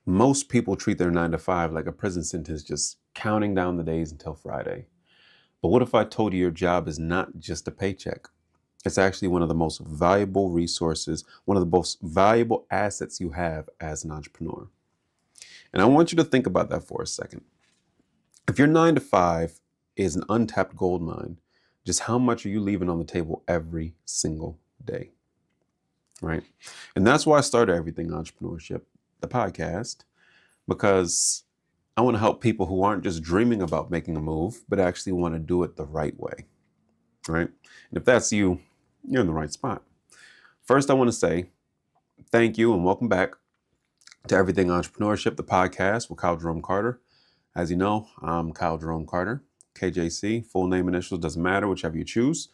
Most people treat their 9 to 5 like a prison sentence, just counting down the days until Friday. But what if I told you your job is not just a paycheck? It's actually one of the most valuable resources, one of the most valuable assets you have as an entrepreneur. And I want you to think about that for a second. If your 9 to 5 is an untapped gold mine, just how much are you leaving on the table every single day? Right? And that's why I started Everything Entrepreneurship, the podcast, because I want to help people who aren't just dreaming about making a move, but actually want to do it the right way. Right? And if that's you, you're in the right spot. First, I want to say thank you and welcome back to Everything Entrepreneurship, the podcast with Kyle Jerome Carter. As you know, I'm Kyle Jerome Carter, KJC, full name initials, doesn't matter, whichever you choose.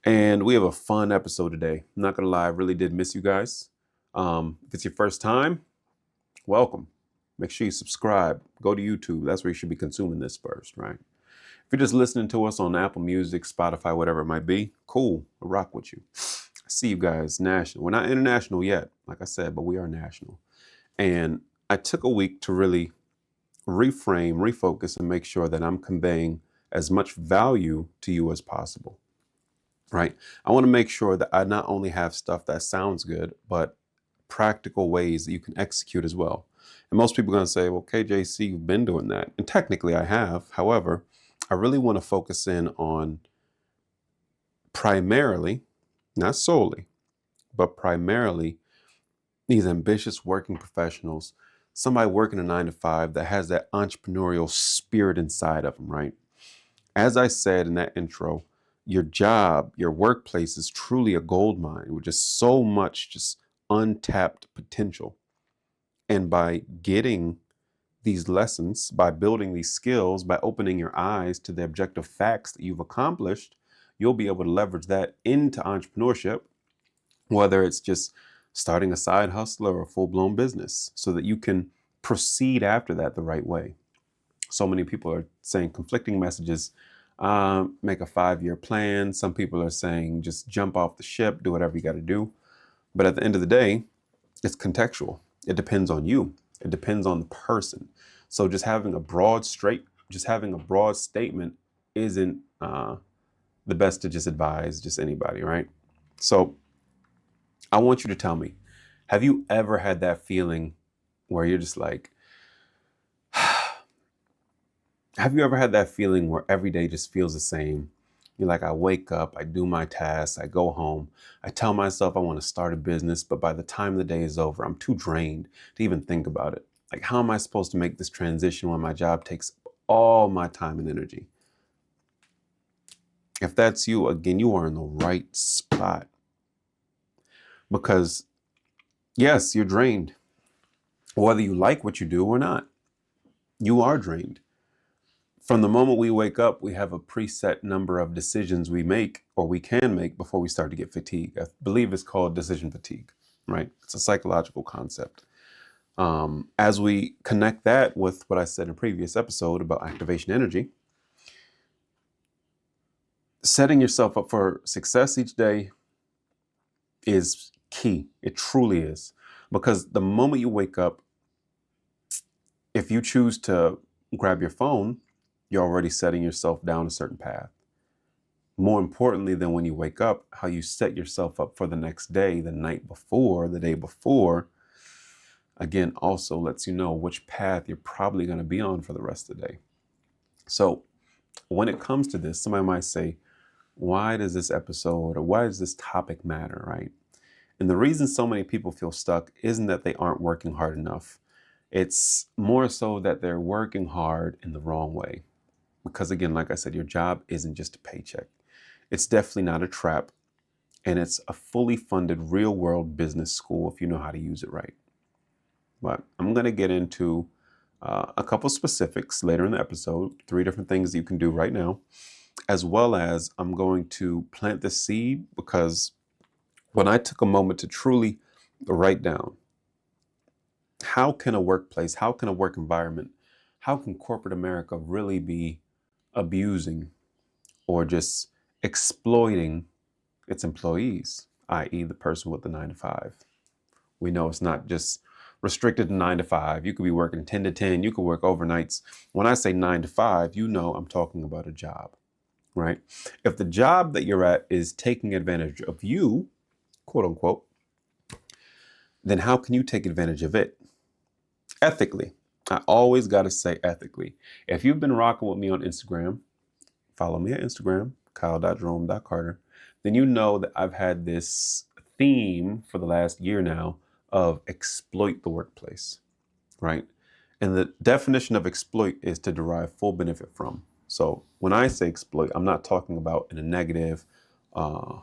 And we have a fun episode today. I'm not going to lie, I really did miss you guys. If it's your first time, welcome. Make sure you subscribe. Go to YouTube. That's where you should be consuming this first, right? If you're just listening to us on Apple Music, Spotify, whatever it might be, cool. I'll rock with you. I see you guys national. We're not international yet, like I said, but we are national. And I took a week to really reframe, refocus, and make sure that I'm conveying as much value to you as possible, right? I want to make sure that I not only have stuff that sounds good, but practical ways that you can execute as well. And most people are going to say, well, KJC, you've been doing that. And technically I have. However, I really want to focus in on primarily, not solely, but primarily these ambitious working professionals, somebody working a 9 to 5 that has that entrepreneurial spirit inside of them, right? As I said in that intro, your job, your workplace is truly a gold mine with just so much just untapped potential. And by getting these lessons, by building these skills, by opening your eyes to the objective facts that you've accomplished, you'll be able to leverage that into entrepreneurship, whether it's just starting a side hustle or a full-blown business, so that you can proceed after that the right way. So many people are saying conflicting messages. Make a 5-year plan. Some people are saying just jump off the ship, do whatever you got to do. But at the end of the day, it's contextual. It depends on you. It depends on the person. So just having a broad statement isn't the best to just advise just anybody, right? So I want you to tell me, have you ever had that feeling where you're just like, have you ever had that feeling where every day just feels the same? You're like, I wake up, I do my tasks, I go home, I tell myself I want to start a business, but by the time the day is over, I'm too drained to even think about it. Like, how am I supposed to make this transition when my job takes all my time and energy? If that's you, again, you are in the right spot. Because yes, you're drained. Whether you like what you do or not, you are drained. From the moment we wake up, we have a preset number of decisions we make or we can make before we start to get fatigued. I believe it's called decision fatigue, right? It's a psychological concept. As we connect that with what I said in a previous episode about activation energy, setting yourself up for success each day is key. It truly is. Because the moment you wake up, if you choose to grab your phone, you're already setting yourself down a certain path. More importantly than when you wake up, how you set yourself up for the next day, the night before, the day before, again, also lets you know which path you're probably going to be on for the rest of the day. So when it comes to this, somebody might say, why does this episode or why does this topic matter, right? And the reason so many people feel stuck isn't that they aren't working hard enough. It's more so that they're working hard in the wrong way. Because again, like I said, your job isn't just a paycheck. It's definitely not a trap. And it's a fully funded real world business school if you know how to use it right. But I'm going to get into a couple specifics later in the episode, 3 different things that you can do right now, as well as I'm going to plant the seed, because when I took a moment to truly write down, how can a workplace, how can a work environment, how can corporate America really be abusing or just exploiting its employees, i.e. the person with the 9 to 5? We know it's not just restricted to 9 to 5. You could be working 10 to 10. You could work overnights. When I say 9 to 5, I'm talking about a job, right? If the job that you're at is taking advantage of you, quote unquote, then how can you take advantage of it? Ethically. I always got to say ethically. If you've been rocking with me on Instagram, follow me on Instagram, kyle.jerome.carter, then you know that I've had this theme for the last year now of exploit the workplace, right? And the definition of exploit is to derive full benefit from. So when I say exploit, I'm not talking about in a negative or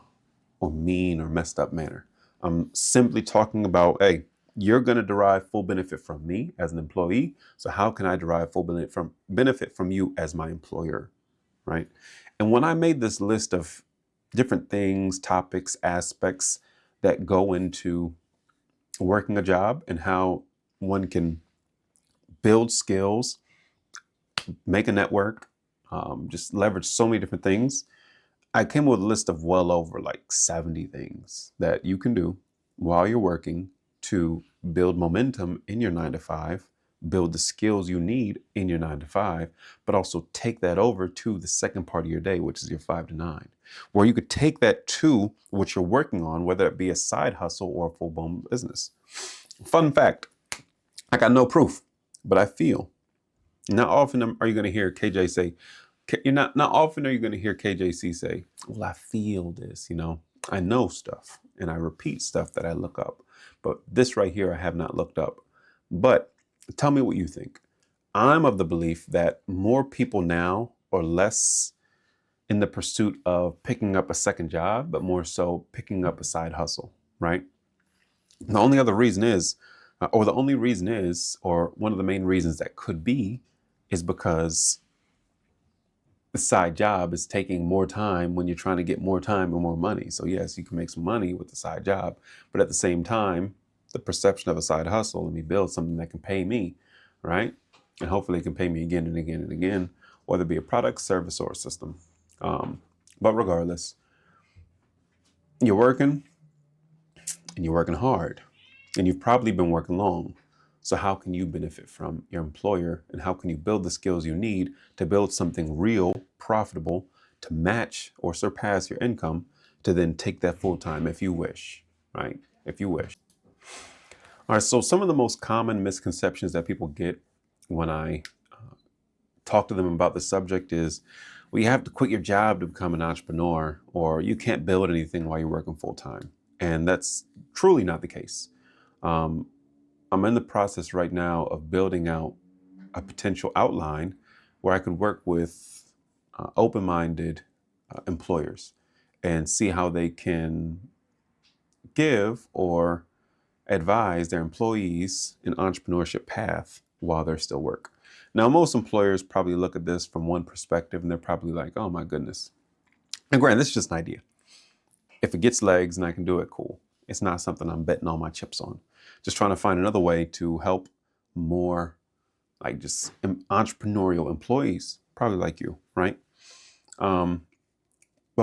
mean or messed up manner. I'm simply talking about, hey, you're going to derive full benefit from me as an employee. So how can I derive full benefit from you as my employer, right? And when I made this list of different things, topics, aspects that go into working a job and how one can build skills, make a network, just leverage so many different things, I came with a list of well over like 70 things that you can do while you're working to build momentum in your 9 to 5, build the skills you need in your 9 to 5, but also take that over to the second part of your day, which is your 5 to 9, where you could take that to what you're working on, whether it be a side hustle or a full-blown business. Fun fact, I got no proof, but I feel. Not often are you going to hear KJ say, not often are you going to hear KJC say, well, I feel this, I know stuff and I repeat stuff that I look up, but this right here, I have not looked up. But tell me what you think. I'm of the belief that more people now are less in the pursuit of picking up a second job, but more so picking up a side hustle, right? The only other reason is, or one of the main reasons that could be, is because the side job is taking more time when you're trying to get more time and more money. So yes, you can make some money with the side job, but at the same time, the perception of a side hustle, let me build something that can pay me, right? And hopefully it can pay me again and again and again, whether it be a product, service, or a system. But regardless, you're working and you're working hard and you've probably been working long. So how can you benefit from your employer, and how can you build the skills you need to build something real, profitable, to match or surpass your income, to then take that full time if you wish, right? If you wish. All right, so some of the most common misconceptions that people get when I talk to them about the subject is, well, you have to quit your job to become an entrepreneur, or you can't build anything while you're working full time. And that's truly not the case. I'm in the process right now of building out a potential outline where I could work with open-minded employers and see how they can give or advise their employees an entrepreneurship path while they're still work. Now, most employers probably look at this from one perspective and they're probably like, oh my goodness. And granted, this is just an idea. If it gets legs and I can do it, cool. It's not something I'm betting all my chips on. Just trying to find another way to help more like just entrepreneurial employees, probably like you, right? But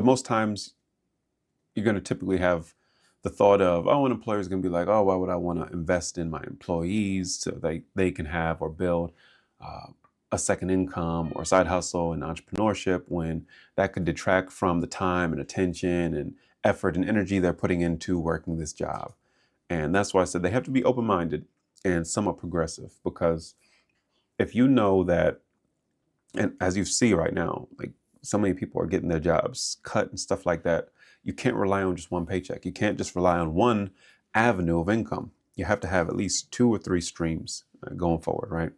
most times you're going to typically have the thought of, oh, an employer is going to be like, oh, why would I want to invest in my employees so they can have or build a second income or side hustle and entrepreneurship, when that could detract from the time and attention and effort and energy they're putting into working this job. And that's why I said they have to be open-minded and somewhat progressive, because if you know that, and as you see right now, like so many people are getting their jobs cut and stuff like that, you can't rely on just one paycheck. You can't just rely on one avenue of income. You have to have at least 2 or 3 streams going forward, right?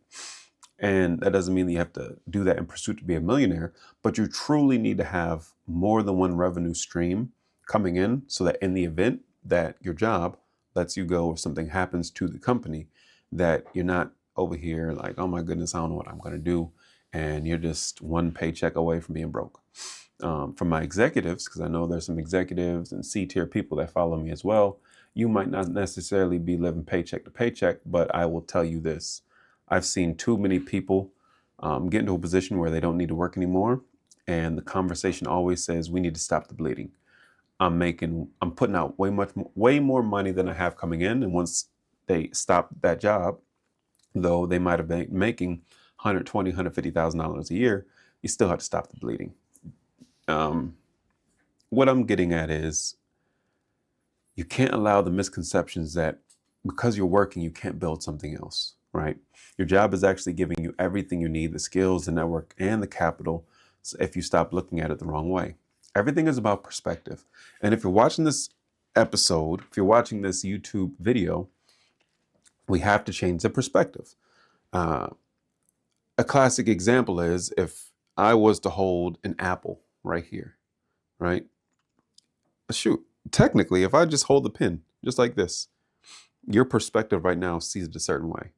And that doesn't mean that you have to do that in pursuit to be a millionaire, but you truly need to have more than one revenue stream coming in, so that in the event that your job lets you go or something happens to the company, that you're not over here like, oh my goodness, I don't know what I'm going to do. And you're just one paycheck away from being broke. From my executives, because I know there's some executives and C-tier people that follow me as well, you might not necessarily be living paycheck to paycheck, but I will tell you this. I've seen too many people get into a position where they don't need to work anymore. And the conversation always says, we need to stop the bleeding. I'm putting out way more money than I have coming in. And once they stop that job, though they might have been making $150,000 a year, you still have to stop the bleeding. What I'm getting at is you can't allow the misconceptions that because you're working, you can't build something else, right? Your job is actually giving you everything you need, the skills, the network, and the capital, if you stop looking at it the wrong way. Everything is about perspective. And if you're watching this episode, if you're watching this YouTube video, we have to change the perspective. A classic example is if I was to hold an apple right here, right? Shoot, technically, if I just hold the pen just like this, your perspective right now sees it a certain way.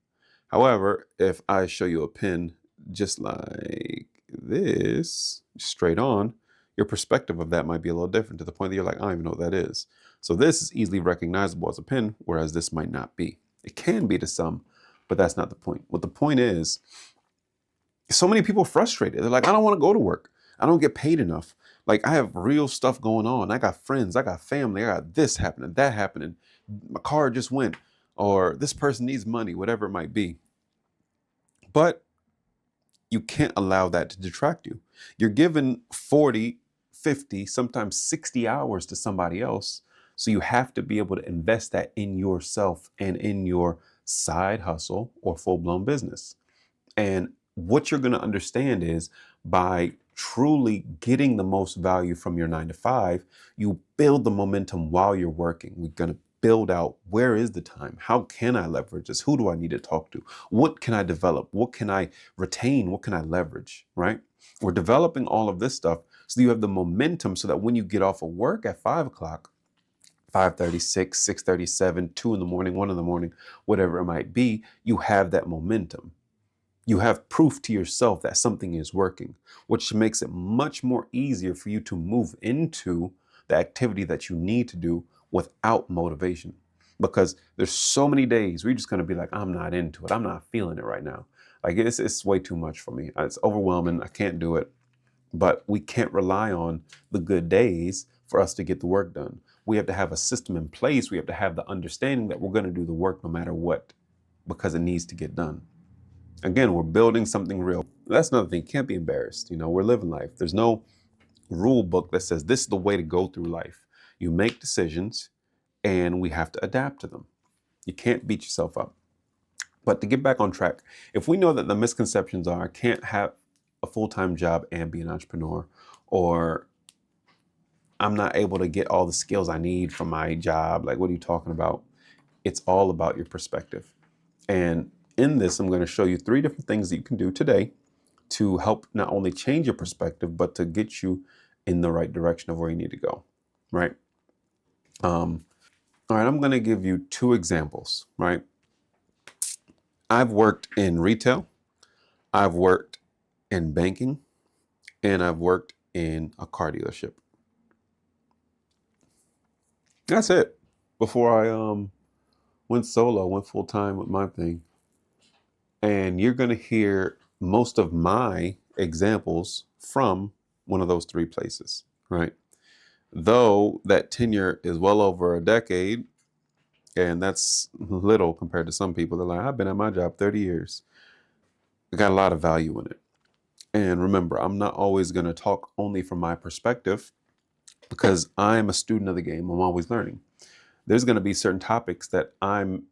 However, if I show you a pen just like this, straight on, your perspective of that might be a little different to the point that you're like, I don't even know what that is. So this is easily recognizable as a pen, whereas this might not be. It can be to some, but that's not the point. What the point is, so many people are frustrated. They're like, I don't want to go to work. I don't get paid enough. Like, I have real stuff going on. I got friends, I got family, I got this happening, that happening. My car just went, or this person needs money, whatever it might be. But you can't allow that to detract you. You're given 40, 50, sometimes 60 hours to somebody else. So you have to be able to invest that in yourself and in your side hustle or full-blown business. And what you're going to understand is by truly getting the most value from your 9 to 5, you build the momentum while you're working. We're going to build out, where is the time? How can I leverage this? Who do I need to talk to? What can I develop? What can I retain? What can I leverage, right? We're developing all of this stuff so that you have the momentum so that when you get off of work at 5 o'clock, 5:36, 6:37, 2 in the morning, 1 in the morning, whatever it might be, you have that momentum. You have proof to yourself that something is working, which makes it much more easier for you to move into the activity that you need to do without motivation. Because there's so many days where you're just going to be like, I'm not into it. I'm not feeling it right now. Like it's way too much for me. It's overwhelming. I can't do it. But we can't rely on the good days for us to get the work done. We have to have a system in place. We have to have the understanding that we're going to do the work no matter what, because it needs to get done. Again, we're building something real. That's another thing. You can't be embarrassed. We're living life. There's no rule book that says this is the way to go through life. You make decisions and we have to adapt to them. You can't beat yourself up. But to get back on track, if we know that the misconceptions are I can't have a full-time job and be an entrepreneur, or I'm not able to get all the skills I need from my job, like what are you talking about? It's all about your perspective. And in this, I'm going to show you 3 different things that you can do today to help not only change your perspective, but to get you in the right direction of where you need to go, right? All right, I'm going to give you 2 examples, right? I've worked in retail, I've worked in banking, and I've worked in a car dealership. That's it. Before I went solo, went full time with my thing. And you're going to hear most of my examples from one of those 3 places, right? Though that tenure is well over a decade, and that's little compared to some people. They're like, I've been at my job 30 years. I got a lot of value in it. And remember, I'm not always going to talk only from my perspective because I'm a student of the game. I'm always learning. There's going to be certain topics that I'm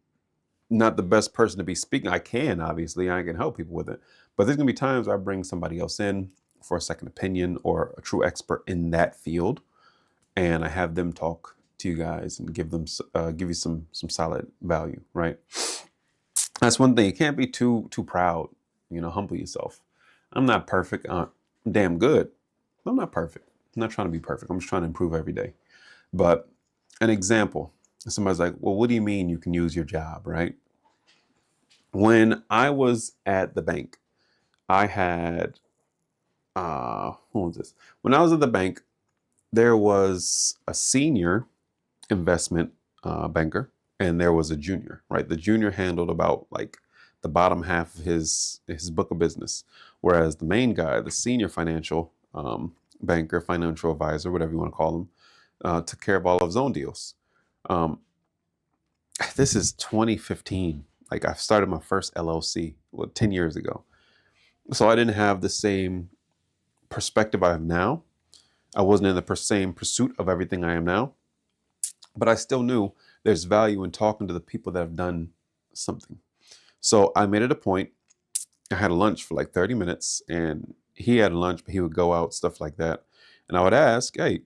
not the best person to be speaking. I can, obviously, I can help people with it. But there's going to be times I bring somebody else in for a second opinion or a true expert in that field. And I have them talk to you guys and give you some solid value, right? That's one thing. You can't be too proud, humble yourself. I'm not perfect. I'm damn good. I'm not perfect. I'm not trying to be perfect. I'm just trying to improve every day. But an example, somebody's like, well, what do you mean you can use your job, right? When I was at the bank, I had, what was this? When I was at the bank, there was a senior investment banker and there was a junior, right? The junior handled about like the bottom half of his book of business, whereas the main guy, the senior financial banker, financial advisor, whatever you want to call him, took care of all of his own deals. This is 2015. Like I started my first LLC, 10 years ago. So I didn't have the same perspective I have now. I wasn't in the same pursuit of everything I am now, but I still knew there's value in talking to the people that have done something. So I made it a point. I had a lunch for like 30 minutes and he had a lunch, but he would go out, stuff like that. And I would ask, hey,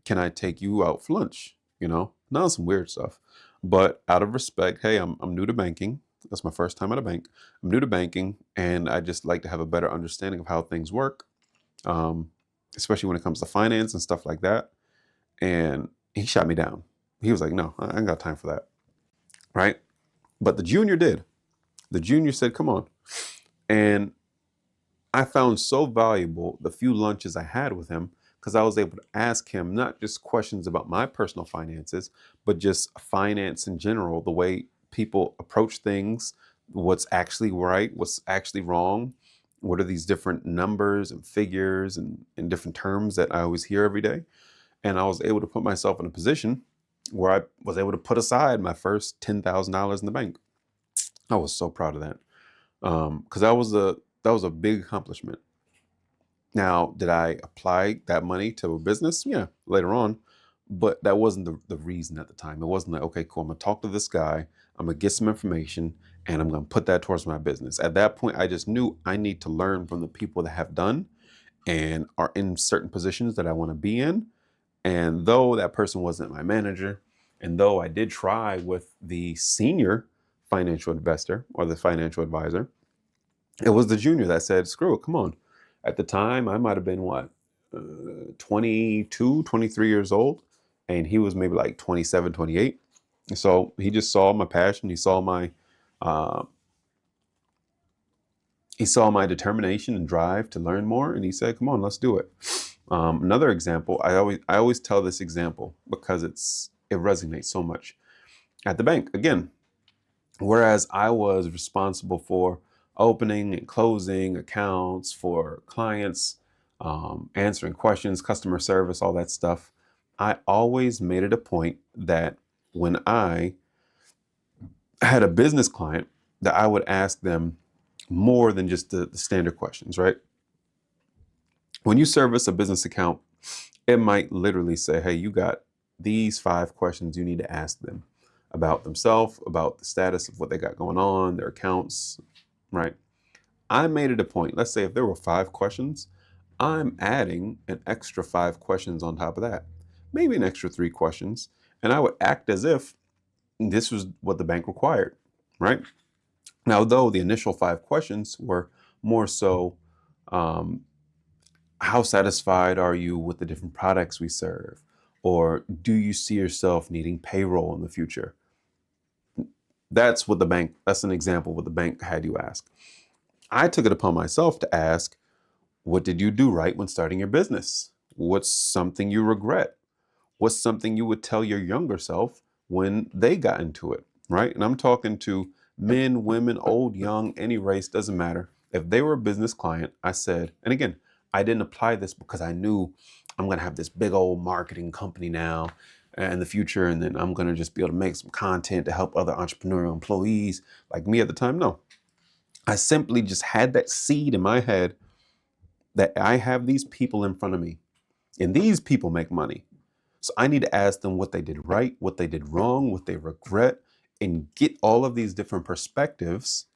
can I take you out for lunch? Not some weird stuff, but out of respect, hey, I'm new to banking. That's my first time at a bank. I'm new to banking, and I just like to have a better understanding of how things work, um, especially when it comes to finance and stuff like that. And he shot me down. He was like, no, I ain't got time for that. Right. But the junior did. The junior said, come on. And I found so valuable the few lunches I had with him because I was able to ask him not just questions about my personal finances, but just finance in general, the way people approach things, what's actually right, what's actually wrong, what are these different numbers and figures and different terms that I always hear every day. And I was able to put myself in a position where I was able to put aside my first $10,000 in the bank. I was so proud of that because that was a big accomplishment. Now, did I apply that money to a business? Yeah, later on. But that wasn't the reason at the time. It wasn't like, okay, cool, I'm gonna talk to this guy, I'm gonna get some information, and I'm gonna put that towards my business. At that point, I just knew I need to learn from the people that have done and are in certain positions that I wanna be in. And though that person wasn't my manager, and though I did try with the senior financial investor or the financial advisor, it was the junior that said, screw it, come on. At the time, I might have been what, 22, 23 years old. And he was maybe like 27, 28. So he just saw my passion. Uh, he saw my determination and drive to learn more. And he said, come on, let's do it. Another example, I always tell this example because it resonates so much. At the bank, again, whereas I was responsible for opening and closing accounts for clients, answering questions, customer service, all that stuff, I always made it a point that when I had a business client, that I would ask them more than just the standard questions, right? When you service a business account, it might literally say, hey, you got these 5 questions you need to ask them about themselves, about the status of what they got going on, their accounts, right? I made it a point. Let's say if there were 5 questions, I'm adding an extra 5 questions on top of that, maybe an extra 3 questions. And I would act as if this was what the bank required, right? Now, though the initial 5 questions were more so, um, how satisfied are you with the different products we serve? Or do you see yourself needing payroll in the future? That's an example of what the bank had you ask. I took it upon myself to ask, what did you do right when starting your business? What's something you regret? What's something you would tell your younger self when they got into it, right? And I'm talking to men, women, old, young, any race, doesn't matter. If they were a business client, I said, and again, I didn't apply this because I knew I'm going to have this big old marketing company now in the future, and then I'm going to just be able to make some content to help other entrepreneurial employees like me at the time. No, I simply just had that seed in my head that I have these people in front of me, and these people make money. So I need to ask them what they did right, what they did wrong, what they regret, and get all of these different perspectives.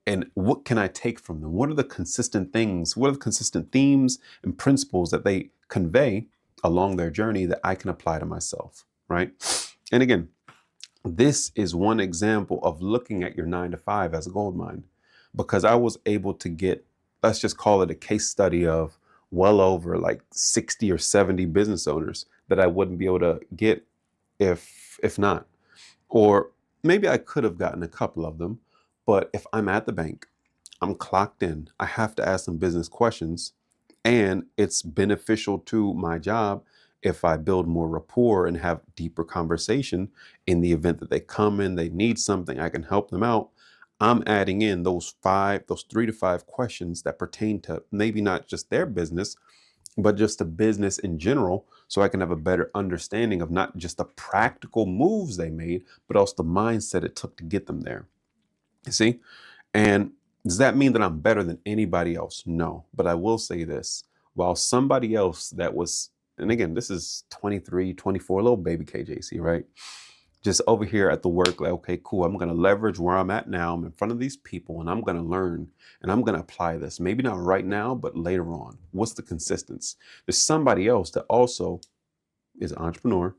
And what can I take from them? What are the consistent things? What are the consistent themes and principles that they convey along their journey that I can apply to myself, right? And again, this is one example of looking at your 9 to 5 as a gold mine, because I was able to get, let's just call it a case study of well over like 60 or 70 business owners that I wouldn't be able to get if not. Or maybe I could have gotten a couple of them, but if I'm at the bank, I'm clocked in, I have to ask some business questions, and it's beneficial to my job if I build more rapport and have deeper conversation in the event that they come in, they need something, I can help them out. I'm adding in those 3 to 5 questions that pertain to maybe not just their business, but just the business in general, so I can have a better understanding of not just the practical moves they made, but also the mindset it took to get them there. You see? And does that mean that I'm better than anybody else? No. But I will say this, while somebody else that was, and again, this is 23, 24, little baby KJC, right? Just over here at the work, like, okay, cool. I'm going to leverage where I'm at now. I'm in front of these people and I'm going to learn and I'm going to apply this. Maybe not right now, but later on. What's the consistency? There's somebody else that also is an entrepreneur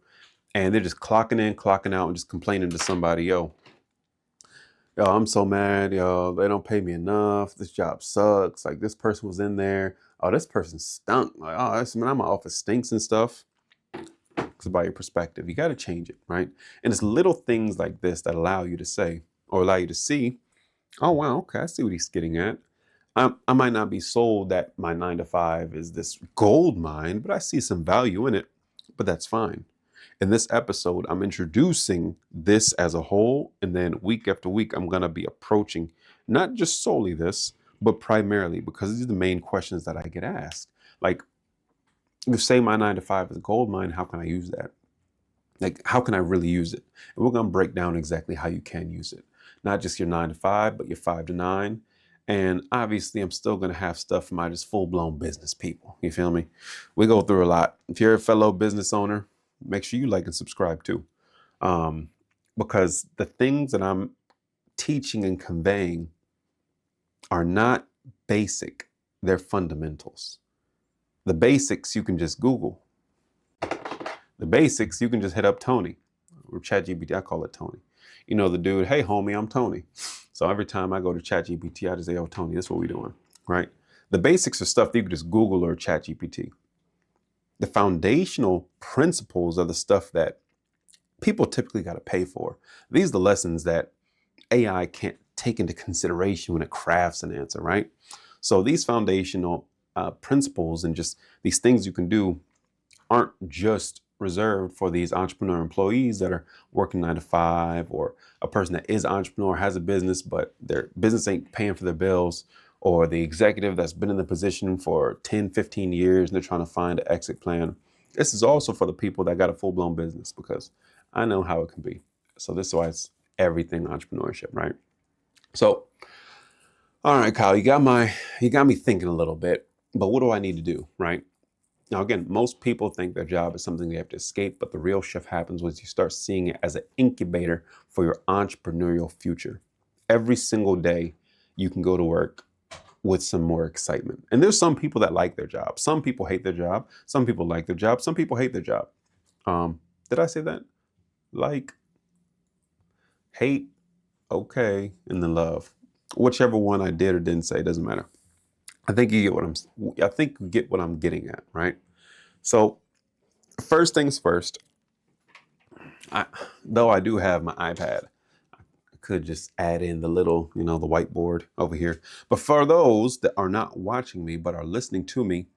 and they're just clocking in, clocking out, and just complaining to somebody, yo, I'm so mad, yo, they don't pay me enough. This job sucks. Like, this person was in there. Oh, this person stunk. Like, oh, this man, my office stinks and stuff. It's about your perspective. You got to change it, right? And it's little things like this that allow you to say, or allow you to see, oh, wow, okay, I see what he's getting at. I might not be sold that my 9 to 5 is this gold mine, but I see some value in it, but that's fine. In this episode, I'm introducing this as a whole, and then week after week, I'm going to be approaching not just solely this, but primarily, because these are the main questions that I get asked. Like, if say my 9 to 5 is a gold mine, how can I use that? Like, how can I really use it? And we're going to break down exactly how you can use it. Not just your 9 to 5, but your 5 to 9. And obviously, I'm still going to have stuff for my just full-blown business people. You feel me? We go through a lot. If you're a fellow business owner, make sure you like and subscribe too. Because the things that I'm teaching and conveying are not basic. They're fundamentals. The basics you can just Google. The basics you can just hit up Tony or ChatGPT. I call it Tony. You know the dude, hey homie, I'm Tony. So every time I go to ChatGPT, I just say, oh Tony, this is what we're doing, right? The basics are stuff that you can just Google or ChatGPT. The foundational principles are the stuff that people typically got to pay for. These are the lessons that AI can't take into consideration when it crafts an answer, right? So these foundational principles and just these things you can do aren't just reserved for these entrepreneur employees that are working 9 to 5, or a person that is an entrepreneur, has a business, but their business ain't paying for their bills, or the executive that's been in the position for 10, 15 years and they're trying to find an exit plan. This is also for the people that got a full-blown business, because I know how it can be. So this is why it's everything entrepreneurship, right? So, all right, Kyle, you got me thinking a little bit, but what do I need to do, right? Now, again, most people think their job is something they have to escape, but the real shift happens once you start seeing it as an incubator for your entrepreneurial future. Every single day, you can go to work with some more excitement. And there's some people that like their job. Some people hate their job. Some people like their job. Some people hate their job. Did I say that? Like, hate, okay, and then love. Whichever one I did or didn't say, doesn't matter. I think you get what I'm getting at, right? So first things first, though I do have my iPad, I could just add in the little, the whiteboard over here. But for those that are not watching me, but are listening to me,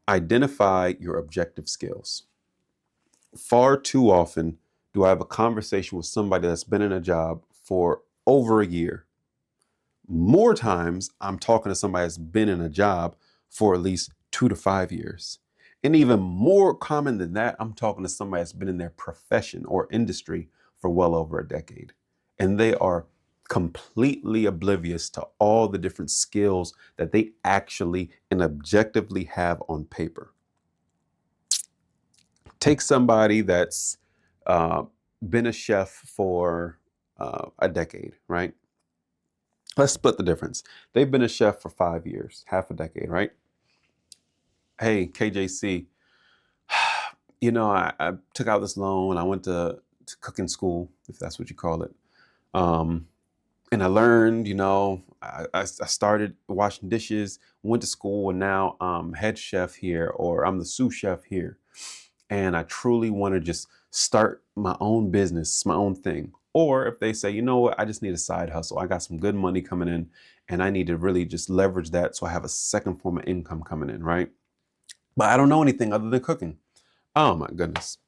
identify your objective skills. Far too often do I have a conversation with somebody that's been in a job for over a year. More times, I'm talking to somebody that's been in a job for at least 2 to 5 years. And even more common than that, I'm talking to somebody that's been in their profession or industry for well over a decade. And they are completely oblivious to all the different skills that they actually and objectively have on paper. Take somebody that's been a chef for a decade, right? Let's split the difference. They've been a chef for 5 years, half a decade, right? Hey, KJC, I took out this loan. I went to cooking school, if that's what you call it. And I learned, I started washing dishes, went to school, and now I'm head chef here, or I'm the sous chef here. And I truly want to just start my own business, my own thing. Or if they say, you know what, I just need a side hustle. I got some good money coming in and I need to really just leverage that so I have a second form of income coming in, right? But I don't know anything other than cooking. Oh my goodness.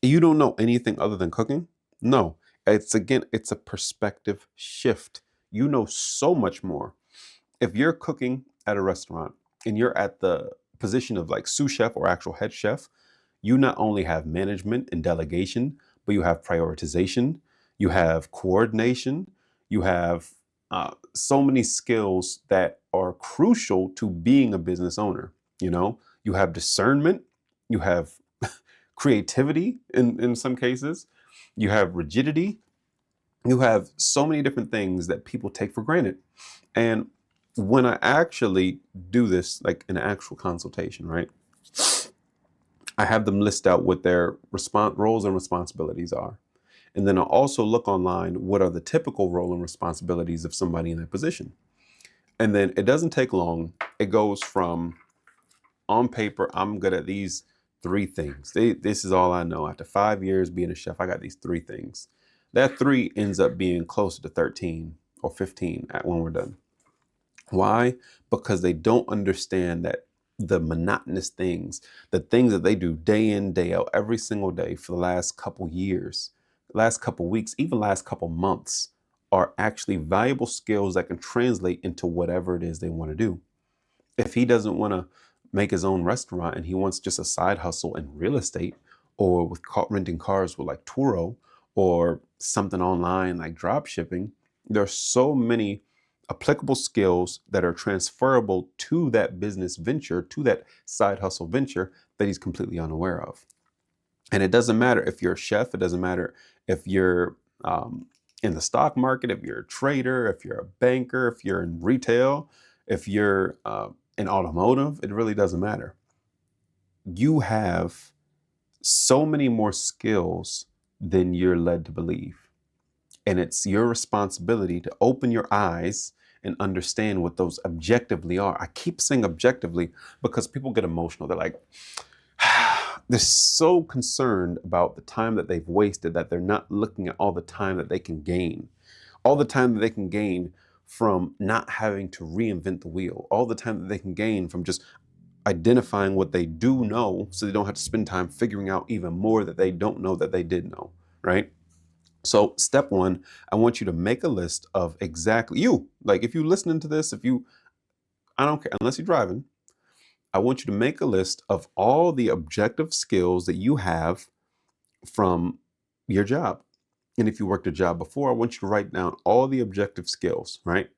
You don't know anything other than cooking? No. It's a perspective shift. You know so much more. If you're cooking at a restaurant and you're at the position of like sous chef or actual head chef, you not only have management and delegation, but you have prioritization, you have coordination, you have so many skills that are crucial to being a business owner. You know, you have discernment, you have creativity in some cases, you have rigidity, you have so many different things that people take for granted. And when I actually do this, like an actual consultation, right, I have them list out what their roles and responsibilities are. And then I also look online, what are the typical role and responsibilities of somebody in that position? And then it doesn't take long. It goes from, on paper, I'm good at these three things. This is all I know. After 5 years being a chef, I got these three things. That three ends up being closer to 13 or 15 when we're done. Why? Because they don't understand that the monotonous things, the things that they do day in, day out, every single day for the last couple years, last couple weeks, even last couple months, are actually valuable skills that can translate into whatever it is they want to do. If he doesn't want to make his own restaurant and he wants just a side hustle in real estate, or with renting cars with like Turo, or something online like drop shipping, there are so many applicable skills that are transferable to that business venture, to that side hustle venture, that he's completely unaware of. And it doesn't matter if you're a chef, it doesn't matter if you're in the stock market, if you're a trader, if you're a banker, if you're in retail, if you're in automotive, it really doesn't matter. You have so many more skills than you're led to believe. And it's your responsibility to open your eyes and understand what those objectively are. I keep saying objectively because people get emotional. They're like, they're so concerned about the time that they've wasted that they're not looking at all the time that they can gain, all the time that they can gain from not having to reinvent the wheel, all the time that they can gain from just identifying what they do know so they don't have to spend time figuring out even more that they don't know that they did know, right? So step one, I want you to make a list of exactly like if you're listening to this, I don't care, unless you're driving, I want you to make a list of all the objective skills that you have from your job. And if you worked a job before, I want you to write down all the objective skills, right?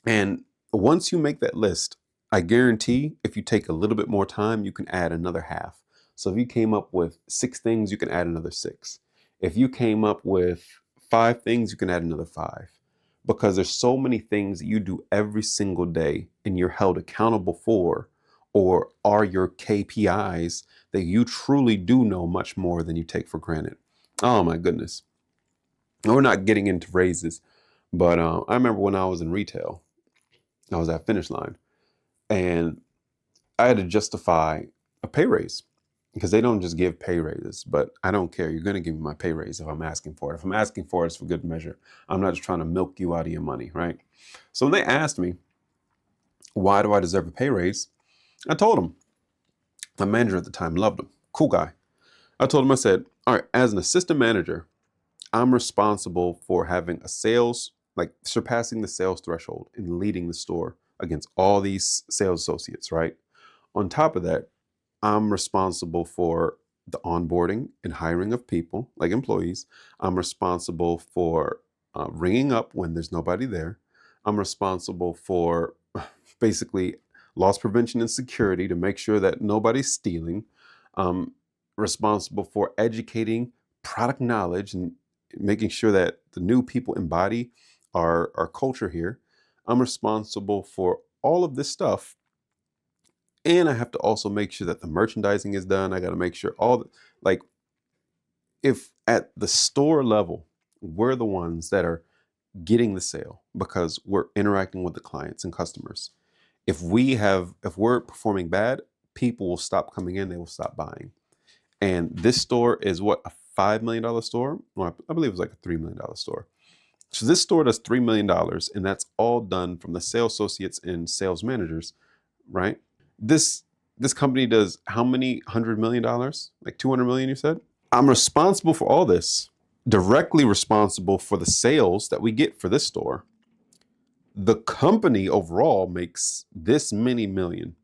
And once you make that list, I guarantee if you take a little bit more time, you can add another half. So if you came up with 6 things, you can add another 6. If you came up with 5 things, you can add another 5. Because there's so many things that you do every single day and you're held accountable for, or are your KPIs, that you truly do know much more than you take for granted. Oh my goodness. We're not getting into raises, but I remember when I was in retail, I was at Finish Line, and I had to justify a pay raise because they don't just give pay raises, but I don't care. You're going to give me my pay raise if I'm asking for it. If I'm asking for it, it's for good measure. I'm not just trying to milk you out of your money, right? So when they asked me, why do I deserve a pay raise? I told them. My manager at the time loved him. Cool guy. I told him, I said, all right, as an assistant manager, I'm responsible for having a sales, like surpassing the sales threshold and leading the store against all these sales associates, right? On top of that, I'm responsible for the onboarding and hiring of people, like employees. I'm responsible for ringing up when there's nobody there. I'm responsible for basically loss prevention and security to make sure that nobody's stealing. I'm responsible for educating product knowledge and making sure that the new people embody our culture here. I'm responsible for all of this stuff. And I have to also make sure that the merchandising is done. I got to make sure like, if at the store level, we're the ones that are getting the sale because we're interacting with the clients and customers. If we're performing bad, people will stop coming in, they will stop buying. And this store is what, a $5 million store? Well, I believe it was like a $3 million store. So this store does $3 million, and that's all done from the sales associates and sales managers, right? This company does how many $100 million? Like 200 million, you said? I'm responsible for all this, directly responsible for the sales that we get for this store. The company overall makes this many million,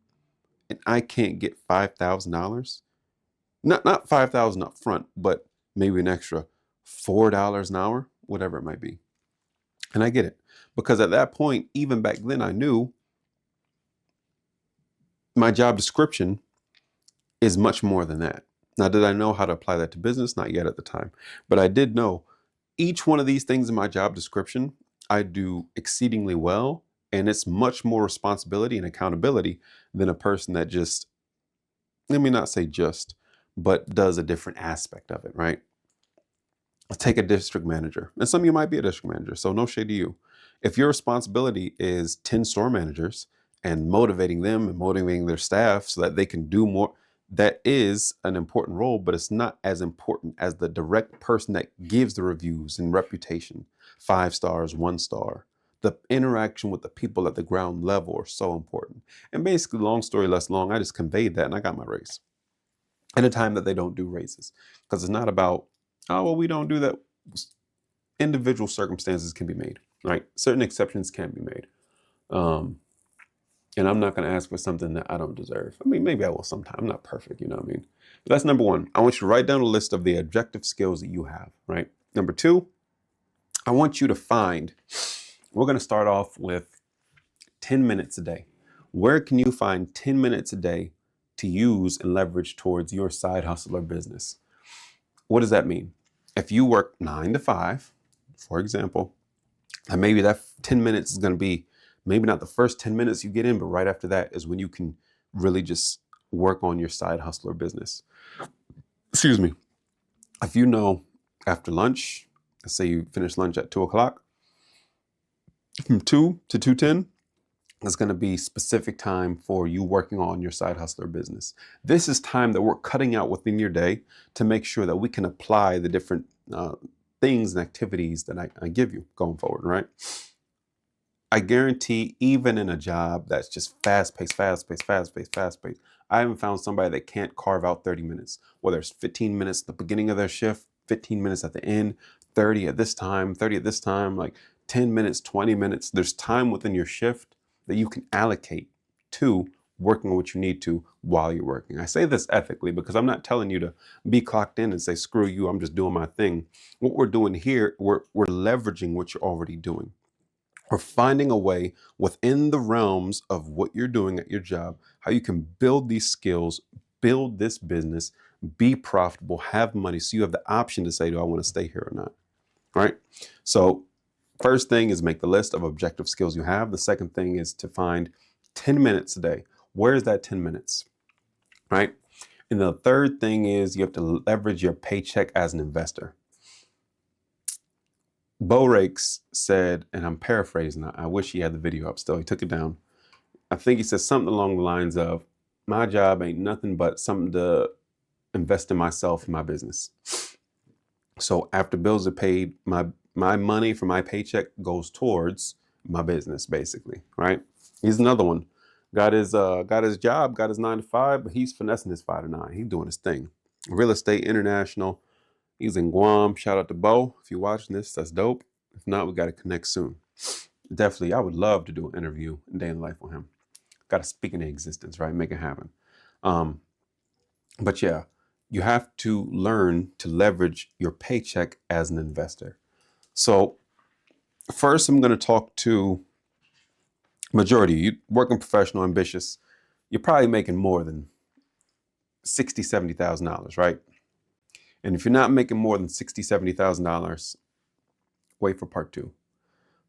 and I can't get $5,000. Not 5,000 up front, but maybe an extra $4 an hour, whatever it might be. And I get it, because at that point, even back then, I knew my job description is much more than that. Now, did I know how to apply that to business? Not yet at the time, but I did know each one of these things in my job description, I do exceedingly well. And it's much more responsibility and accountability than a person that just, let me not say just, but does a different aspect of it, right? Let's take a district manager. And some of you might be a district manager, so no shade to you. If your responsibility is 10 store managers and motivating them and motivating their staff so that they can do more, that is an important role, but it's not as important as the direct person that gives the reviews and reputation. 5 stars, 1 star. The interaction with the people at the ground level are so important. And basically, long story less long, I just conveyed that and I got my raise. At a time that they don't do raises. Because it's not about, oh, well, we don't do that. Individual circumstances can be made, right? Certain exceptions can be made. And I'm not going to ask for something that I don't deserve. I mean, maybe I will sometime. I'm not perfect, you know what I mean? But that's number one. I want you to write down a list of the objective skills that you have, right? Number two, I want you to find, we're going to start off with 10 minutes a day. Where can you find 10 minutes a day to use and leverage towards your side hustle or business? What does that mean? If you work 9 to 5, for example, and maybe that 10 minutes is going to be maybe not the first 10 minutes you get in, but right after that is when you can really just work on your side hustle or business. Excuse me. If you know after lunch, let's say you finish lunch at 2 o'clock, from 2 to 2:10, is going to be specific time for you working on your side hustle or business. This is time that we're cutting out within your day to make sure that we can apply the different things and activities that I give you going forward, right? I guarantee even in a job that's just fast-paced, I haven't found somebody that can't carve out 30 minutes, whether it's 15 minutes at the beginning of their shift, 15 minutes at the end, 30 at this time, 30 at this time, like 10 minutes, 20 minutes. There's time within your shift that you can allocate to working on what you need to while you're working. I say this ethically because I'm not telling you to be clocked in and say, screw you, I'm just doing my thing. What we're doing here, we're leveraging what you're already doing. We're finding a way within the realms of what you're doing at your job, how you can build these skills, build this business, be profitable, have money, so you have the option to say, do I want to stay here or not? Right? So first thing is make the list of objective skills you have. The second thing is to find 10 minutes a day. Where is that 10 minutes? Right? And the third thing is you have to leverage your paycheck as an investor. Bo Rakes said, and I'm paraphrasing, I wish he had the video up still, he took it down. I think he said something along the lines of, my job ain't nothing but something to invest in myself and my business. So after bills are paid, my money from my paycheck goes towards my business, basically, right? Here's another one. Got his job, got his 9 to 5, but he's finessing his 5 to 9. He's doing his thing. Real estate international. He's in Guam. Shout out to Bo. If you're watching this, that's dope. If not, we got to connect soon. Definitely, I would love to do an interview and day in life with him. Got to speak into existence, right? Make it happen. But yeah, you have to learn to leverage your paycheck as an investor. So first, I'm going to talk to majority. You working professional, ambitious. You're probably making more than $60,000, $70,000, right? And if you're not making more than $60,000, $70,000, wait for part 2.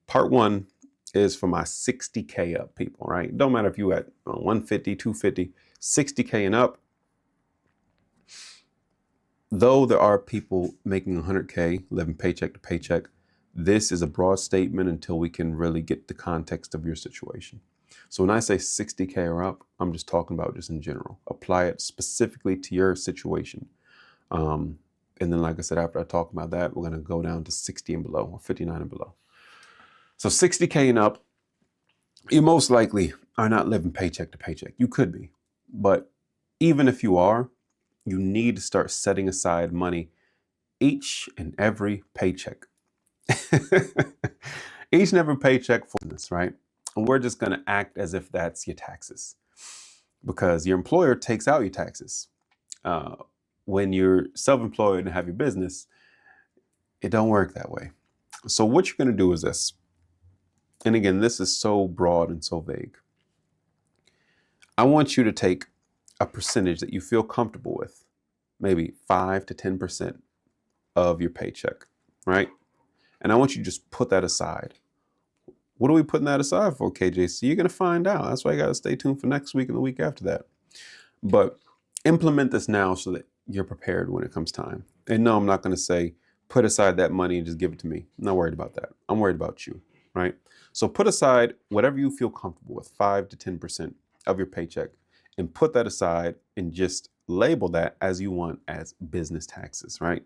Part 1 is for my 60K up people, right? Don't matter if you at 150, 250, 60K and up. Though there are people making 100K, living paycheck to paycheck, this is a broad statement until we can really get the context of your situation. So when I say 60K or up, I'm just talking about just in general. Apply it specifically to your situation. And then, like I said, after I talk about that, we're going to go down to 60 and below, or 59 and below. So 60K and up, you most likely are not living paycheck to paycheck. You could be. But even if you are, you need to start setting aside money each and every paycheck. Each and every paycheck for this, right? And we're just going to act as if that's your taxes, because your employer takes out your taxes. when you're self-employed and have your business, it don't work that way. So what you're going to do is this. And again, this is so broad and so vague. I want you to take a percentage that you feel comfortable with, maybe 5 to 10% of your paycheck, right? And I want you to just put that aside. What are we putting that aside for, KJC? You're going to find out. That's why you got to stay tuned for next week and the week after that. But implement this now so that you're prepared when it comes time. And no, I'm not going to say, put aside that money and just give it to me. I'm not worried about that. I'm worried about you, right? So put aside whatever you feel comfortable with, 5 to 10% of your paycheck, and put that aside and just label that as you want as business taxes, right?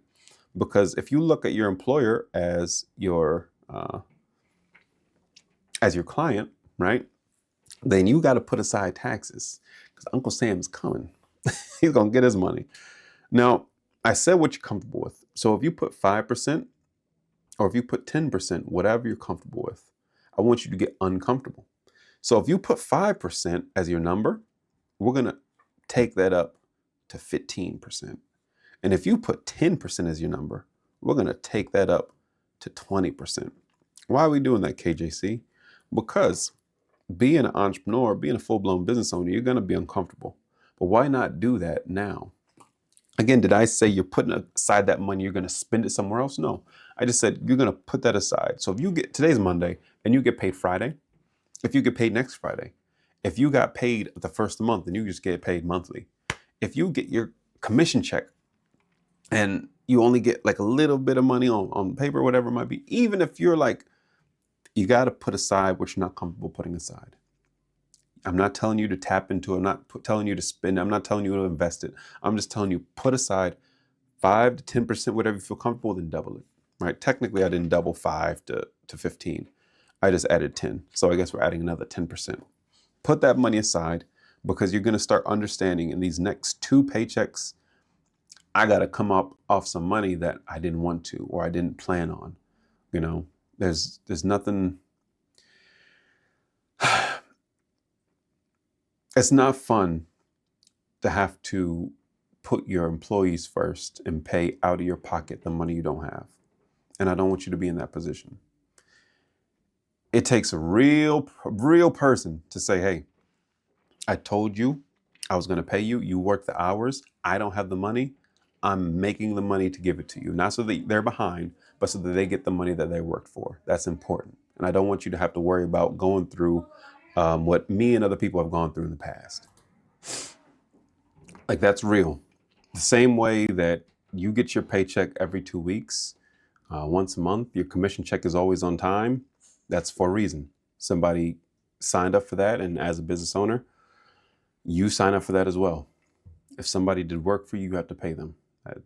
Because if you look at your employer as your client, right, then you got to put aside taxes because Uncle Sam's coming. He's going to get his money. Now, I said what you're comfortable with. So if you put 5% or if you put 10%, whatever you're comfortable with, I want you to get uncomfortable. So if you put 5% as your number, we're going to take that up to 15%. And if you put 10% as your number, we're going to take that up to 20%. Why are we doing that, KJC? Because being an entrepreneur, being a full-blown business owner, you're going to be uncomfortable. But why not do that now? Again, did I say you're putting aside that money, you're going to spend it somewhere else? No, I just said you're going to put that aside. So if you get, today's Monday and you get paid Friday, if you get paid next Friday, if you got paid the first of the month and you just get paid monthly, if you get your commission check and you only get like a little bit of money on paper, whatever it might be, even if you're like, you got to put aside what you're not comfortable putting aside. I'm not telling you to tap into it. I'm not telling you to spend it. I'm not telling you to invest it. I'm just telling you, put aside 5 to 10%, whatever you feel comfortable, then double it, right? Technically, I didn't double 5 to 15. I just added 10. So I guess we're adding another 10%. Put that money aside because you're going to start understanding in these next 2 paychecks, I got to come up off some money that I didn't want to or I didn't plan on. You know, there's nothing. It's not fun to have to put your employees first and pay out of your pocket the money you don't have. And I don't want you to be in that position. It takes a real person to say, hey, I told you I was going to pay you. You work the hours. I don't have the money. I'm making the money to give it to you. Not so that they're behind, but so that they get the money that they worked for. That's important. And I don't want you to have to worry about going through what me and other people have gone through in the past. Like, that's real. The same way that you get your paycheck every 2 weeks, once a month, your commission check is always on time. That's for a reason. Somebody signed up for that. And as a business owner, you sign up for that as well. If somebody did work for you, you have to pay them.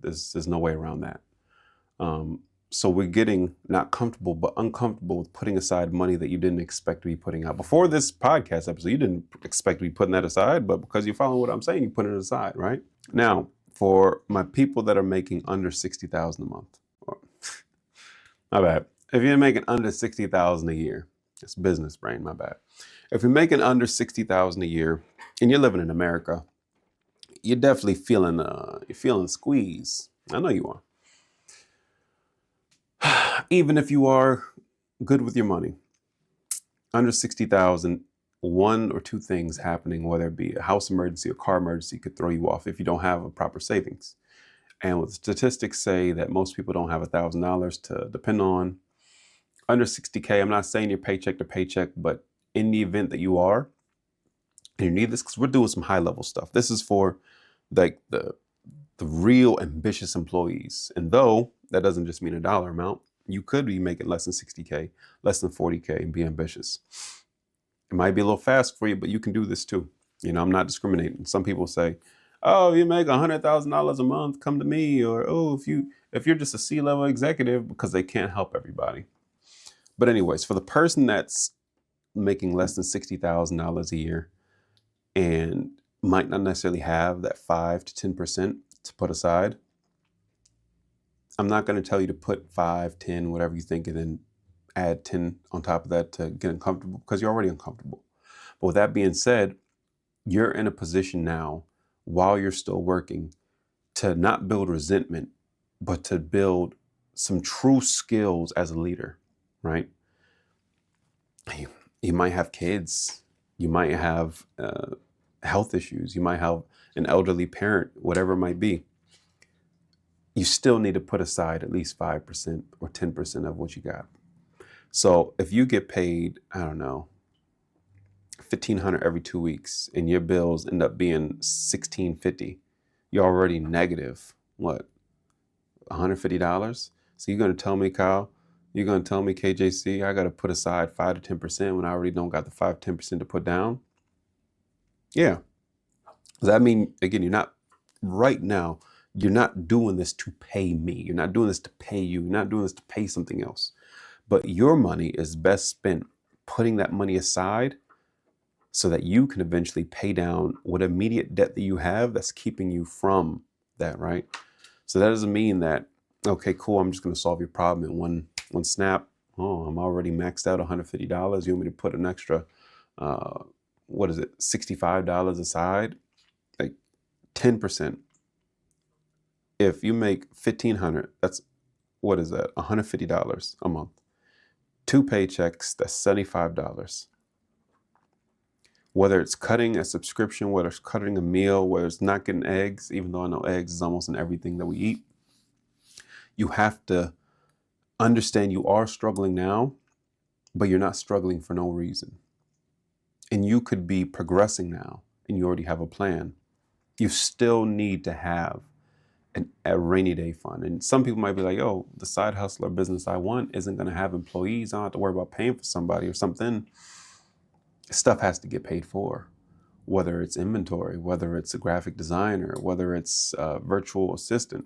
There's no way around that. So we're getting not comfortable, but uncomfortable with putting aside money that you didn't expect to be putting out. Before this podcast episode, you didn't expect to be putting that aside, but because you're following what I'm saying, you put it aside, right? Now, for my people that are making under $60,000 a month, my bad. If you're making under $60,000 a year, it's business brain, my bad. If you're making under $60,000 a year and you're living in America, you're definitely feeling squeezed. I know you are. Even if you are good with your money, under 60,000, 1 or 2 things happening, whether it be a house emergency or car emergency, could throw you off if you don't have a proper savings. And what statistics say that most people don't have $1,000 to depend on. Under 60K, I'm not saying you're paycheck to paycheck, but in the event that you are, and you need this, because we're doing some high level stuff. This is for like the real ambitious employees. And though that doesn't just mean a dollar amount, you could be making less than 60K, less than 40K and be ambitious. It might be a little fast for you, but you can do this too. You know, I'm not discriminating. Some people say, oh, you make $100,000 a month, come to me. Or, oh, if you're just a C-level executive, because they can't help everybody. But anyways, for the person that's making less than $60,000 a year and might not necessarily have that 5 to 10% to put aside, I'm not going to tell you to put 5, 10, whatever you think, and then add 10 on top of that to get uncomfortable, because you're already uncomfortable. But with that being said, you're in a position now, while you're still working, to not build resentment, but to build some true skills as a leader, right? You might have kids, you might have health issues, you might have an elderly parent, whatever it might be. You still need to put aside at least 5% or 10% of what you got. So if you get paid, I don't know, $1,500 every 2 weeks, and your bills end up being $1,650, you're already negative, what, $150? So you're going to tell me, Kyle, you're going to tell me, KJC, I got to put aside 5 to 10% when I already don't got the 5, 10% to put down? Yeah. Does that mean, again, right now, you're not doing this to pay me. You're not doing this to pay you. You're not doing this to pay something else. But your money is best spent putting that money aside so that you can eventually pay down what immediate debt that you have that's keeping you from that, right? So that doesn't mean that, okay, cool, I'm just going to solve your problem in one snap. Oh, I'm already maxed out $150. You want me to put an extra, $65 aside? Like 10%. If you make $1,500, that's, what is that? $150 a month. 2 paychecks, that's $75. Whether it's cutting a subscription, whether it's cutting a meal, whether it's not getting eggs, even though I know eggs is almost in everything that we eat, you have to understand you are struggling now, but you're not struggling for no reason. And you could be progressing now, and you already have a plan. You still need to have a rainy day fund. And some people might be like, oh, the side hustler business I want isn't going to have employees. I don't have to worry about paying for somebody or something. Stuff has to get paid for, whether it's inventory, whether it's a graphic designer, whether it's a virtual assistant.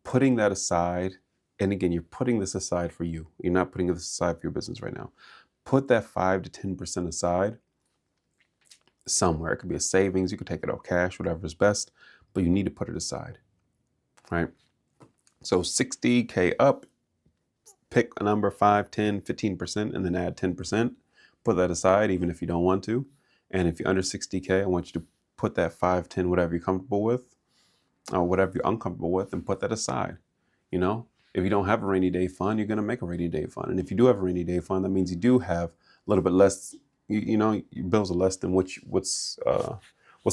Putting that aside, and again, you're putting this aside for you. You're not putting this aside for your business right now. Put that 5 to 10% aside somewhere. It could be a savings. You could take it out cash, whatever is best, but you need to put it aside, right? So 60K up, pick a number, 5, 10, 15%, and then add 10%. Put that aside, even if you don't want to. And if you're under 60K, I want you to put that 5, 10, whatever you're comfortable with, or whatever you're uncomfortable with, and put that aside. You know, if you don't have a rainy day fund, you're going to make a rainy day fund. And if you do have a rainy day fund, that means you do have a little bit less, you know, your bills are less than what's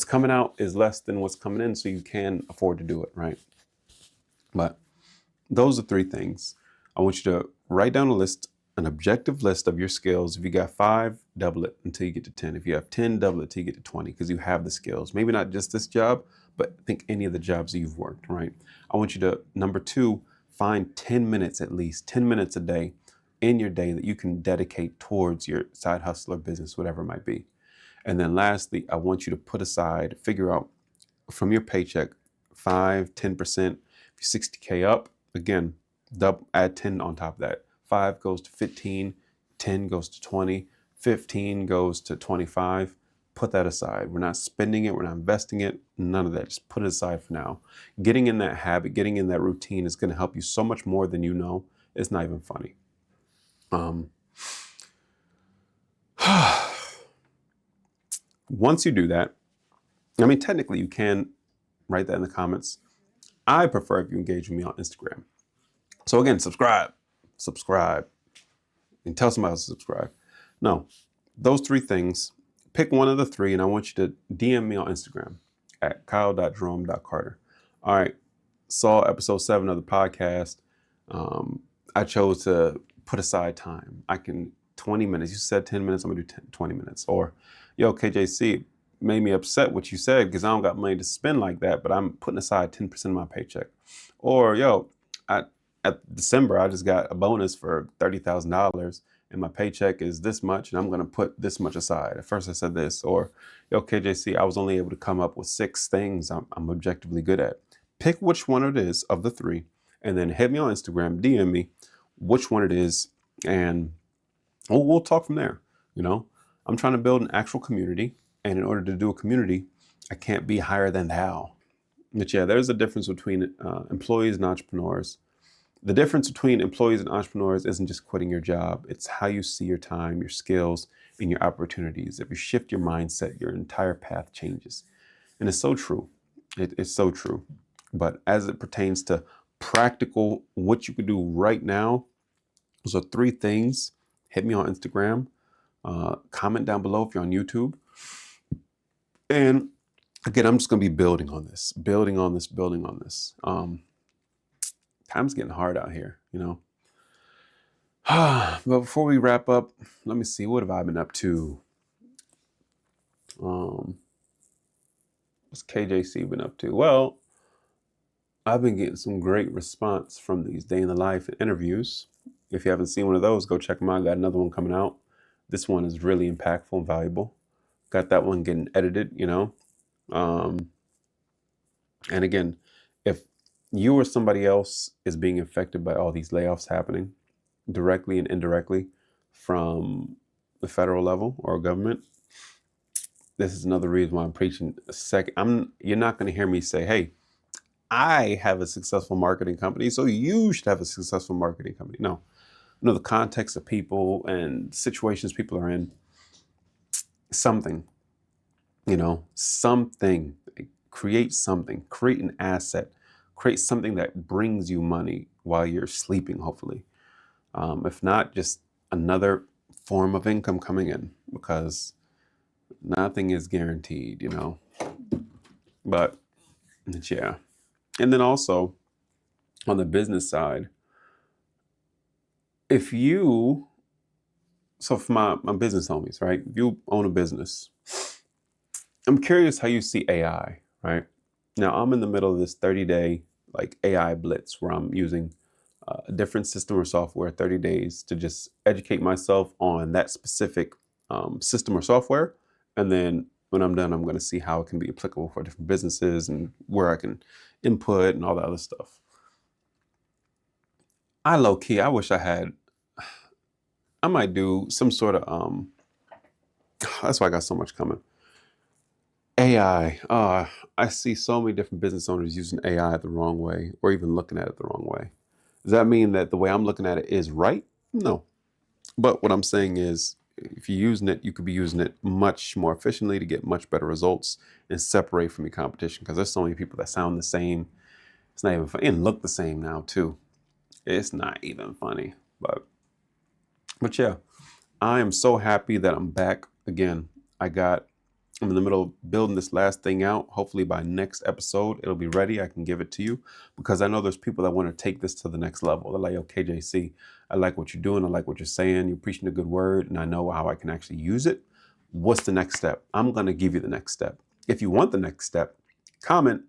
coming out is less than what's coming in, so you can afford to do it, right? But those are 3 things. I want you to write down a list, an objective list of your skills. If you got 5, double it until you get to 10. If you have 10, double it till you get to 20, because you have the skills. Maybe not just this job, but think any of the jobs that you've worked, right? I want you to, number 2, find 10 minutes at least, 10 minutes a day in your day that you can dedicate towards your side hustle or business, whatever it might be. And then lastly, I want you to put aside, figure out from your paycheck, 5, 10%. If you're 60K up, again, add 10 on top of that. 5 goes to 15, 10 goes to 20, 15 goes to 25. Put that aside. We're not spending it. We're not investing it. None of that. Just put it aside for now. Getting in that habit, getting in that routine is going to help you so much more than you know. It's not even funny. Once you do that, I mean, technically you can write that in the comments. I prefer if you engage with me on Instagram. So again, subscribe, and tell somebody else to subscribe. No, those 3 things, pick one of the 3, and I want you to DM me on Instagram at kyle.jerome.carter. All right, saw episode 7 of the podcast. I chose to put aside time. 20 minutes. You said 10 minutes, I'm gonna do 20 minutes. Or, yo, KJC, made me upset what you said because I don't got money to spend like that, but I'm putting aside 10% of my paycheck. Or, yo, at December, I just got a bonus for $30,000 and my paycheck is this much and I'm going to put this much aside. At first I said this. Or, yo, KJC, I was only able to come up with 6 things I'm objectively good at. Pick which one it is of the 3 and then hit me on Instagram, DM me which one it is, and we'll talk from there. You know, I'm trying to build an actual community, and in order to do a community, I can't be higher than thou. But yeah, there's a difference between employees and entrepreneurs. The difference between employees and entrepreneurs isn't just quitting your job. It's how you see your time, your skills, and your opportunities. If you shift your mindset, your entire path changes. And it's so true. It's so true. But as it pertains to practical, what you could do right now, those are 3 things. Hit me on Instagram. Comment down below if you're on YouTube. And again, I'm just going to be building on this. Time's getting hard out here, you know. But before we wrap up, let me see. What have I been up to? What's KJC been up to? Well, I've been getting some great response from these day in the life interviews. If you haven't seen one of those, go check them out. I got another one coming out. This one is really impactful and valuable. Got that one getting edited, you know. And again, if you or somebody else is being affected by all these layoffs happening directly and indirectly from the federal level or government, this is another reason why I'm preaching you're not going to hear me say, hey, I have a successful marketing company, so you should have a successful marketing company. No, the context of people and situations people are in, something, create something, create an asset, create something that brings you money while you're sleeping, hopefully. If not, just another form of income coming in, because nothing is guaranteed, but yeah. And then also on the business side, for my business homies, right? If you own a business, I'm curious how you see AI, right? Now I'm in the middle of this 30-day AI blitz where I'm using a different system or software, 30 days to just educate myself on that specific system or software. And then when I'm done, I'm going to see how it can be applicable for different businesses and where I can input and all that other stuff. I wish I might do some sort of, that's why I got so much coming. AI, I see so many different business owners using AI the wrong way, or even looking at it the wrong way. Does that mean that the way I'm looking at it is right? No. But what I'm saying is, if you're using it, you could be using it much more efficiently to get much better results and separate from your competition, because there's so many people that sound the same. It's not even funny, and look the same now too. It's not even funny, but yeah, I am so happy that I'm back again. I'm in the middle of building this last thing out. Hopefully by next episode, it'll be ready. I can give it to you, because I know there's people that want to take this to the next level. They're like, okay, JC, I like what you're doing. I like what you're saying. You're preaching a good word, and I know how I can actually use it. What's the next step? I'm going to give you the next step. If you want the next step, comment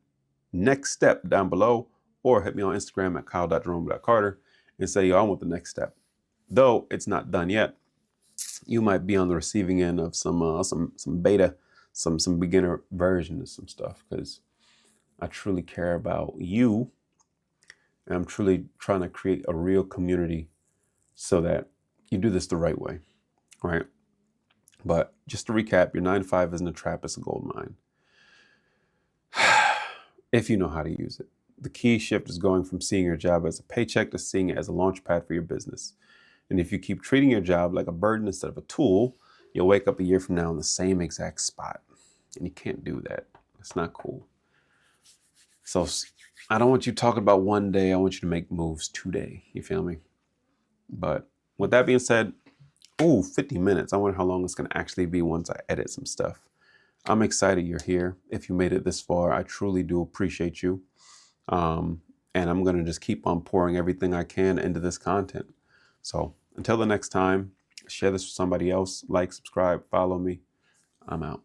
next step down below, or hit me on Instagram at kyle.jerome.carter and say, yo, I want the next step. Though it's not done yet, you might be on the receiving end of some beta, some beginner version of some stuff, because I truly care about you, and I'm truly trying to create a real community so that you do this the right way, right? But just to recap, your 9-to-5 isn't a trap, it's a gold mine. If you know how to use it. The key shift is going from seeing your job as a paycheck to seeing it as a launch pad for your business. And if you keep treating your job like a burden instead of a tool, you'll wake up a year from now in the same exact spot. And you can't do that. It's not cool. So I don't want you talking about one day. I want you to make moves today. You feel me? But with that being said, 50 minutes. I wonder how long it's going to actually be once I edit some stuff. I'm excited you're here. If you made it this far, I truly do appreciate you. And I'm going to just keep on pouring everything I can into this content. So until the next time, share this with somebody else, like, subscribe, follow me. I'm out.